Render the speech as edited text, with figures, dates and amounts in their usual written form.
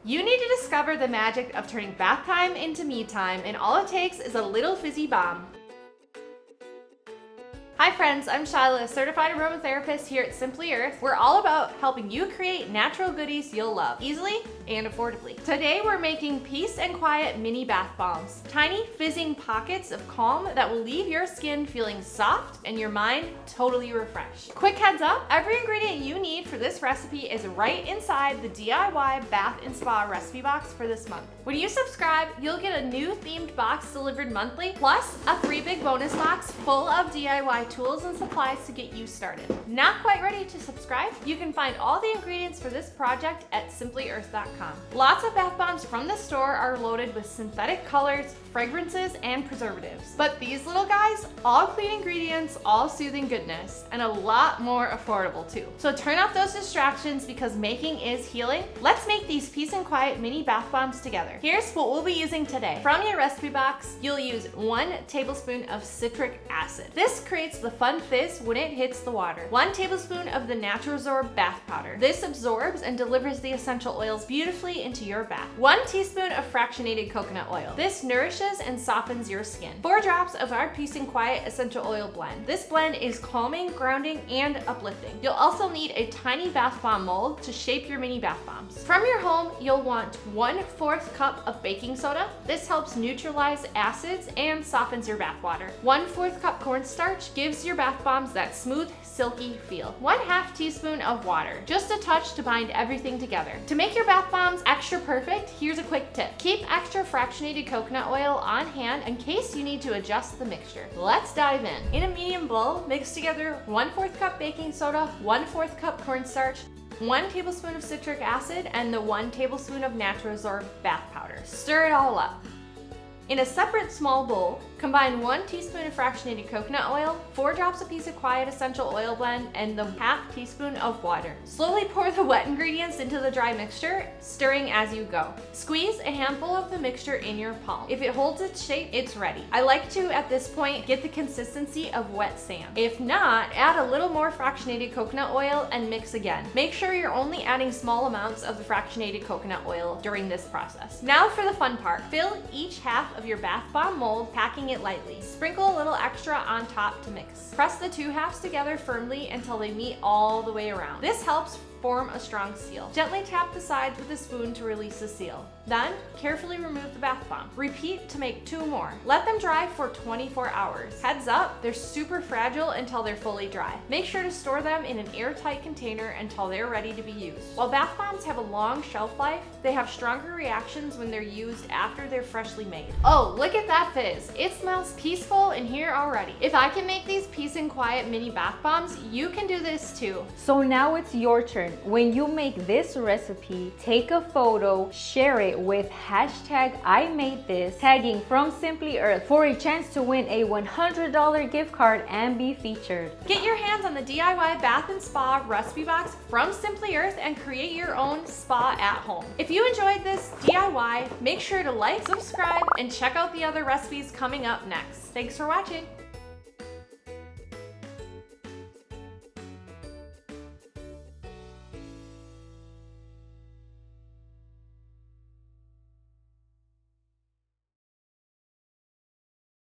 You need to discover the magic of turning bath time into me time, and all it takes is a little fizzy bomb. Hi friends, I'm Shyla, a certified aromatherapist here at Simply Earth. We're all about helping you create natural goodies you'll love, easily and affordably. Today we're making Peace and Quiet mini bath bombs. Tiny fizzing pockets of calm that will leave your skin feeling soft and your mind totally refreshed. Quick heads up, every ingredient you need for this recipe is right inside the DIY Bath and Spa recipe box for this month. When you subscribe, you'll get a new themed box delivered monthly, plus a free big bonus box full of DIY tools and supplies to get you started. Not quite ready to subscribe? You can find all the ingredients for this project at simplyearth.com. Lots of bath bombs from the store are loaded with synthetic colors, fragrances, and preservatives. But these little guys, all clean ingredients, all soothing goodness, and a lot more affordable too. So turn off those distractions because making is healing. Let's make these Peace and Quiet mini bath bombs together. Here's what we'll be using today. From your recipe box, you'll use 1 tablespoon of citric acid. This creates the fun fizz when it hits the water. 1 tablespoon of the Natural Absorb bath powder. This absorbs and delivers the essential oils beautifully into your bath. 1 teaspoon of fractionated coconut oil. This nourishes and softens your skin. 4 drops of our Peace and Quiet essential oil blend. This blend is calming, grounding, and uplifting. You'll also need a tiny bath bomb mold to shape your mini bath bombs. From your home, you'll want 1/4 cup of baking soda. This helps neutralize acids and softens your bath water. 1/4 cup cornstarch gives your bath bombs that smooth, silky feel. 1/2 teaspoon of water, just a touch to bind everything together. To make your bath bombs extra perfect, here's a quick tip. Keep extra fractionated coconut oil on hand in case you need to adjust the mixture. Let's dive in. In a medium bowl, mix together 1/4 cup baking soda, 1/4 cup cornstarch, 1 tablespoon of citric acid, and the 1 tablespoon of Natural Absorb bath powder. Stir it all up. In a separate small bowl, combine 1 teaspoon of fractionated coconut oil, 4 drops of Peace and Quiet essential oil blend, and the 1/2 teaspoon of water. Slowly pour the wet ingredients into the dry mixture, stirring as you go. Squeeze a handful of the mixture in your palm. If it holds its shape, it's ready. I like to, at this point, get the consistency of wet sand. If not, add a little more fractionated coconut oil and mix again. Make sure you're only adding small amounts of the fractionated coconut oil during this process. Now for the fun part. Fill each half of your bath bomb mold, packing it lightly. Sprinkle a little extra on top to mix. Press the 2 halves together firmly until they meet all the way around. This helps form a strong seal. Gently tap the sides with a spoon to release the seal. Then, carefully remove the bath bomb. Repeat to make 2 more. Let them dry for 24 hours. Heads up, they're super fragile until they're fully dry. Make sure to store them in an airtight container until they're ready to be used. While bath bombs have a long shelf life, they have stronger reactions when they're used after they're freshly made. Oh, look at that fizz. It smells peaceful in here already. If I can make these Peace and Quiet mini bath bombs, you can do this too. So now it's your turn. When you make this recipe, take a photo, share it with #IMadeThis, tagging From Simply Earth for a chance to win a $100 gift card and be featured. Get your hands on the DIY Bath and Spa recipe box from Simply Earth and create your own spa at home. If you enjoyed this DIY, make sure to like, subscribe, and check out the other recipes coming up next. Thanks for watching.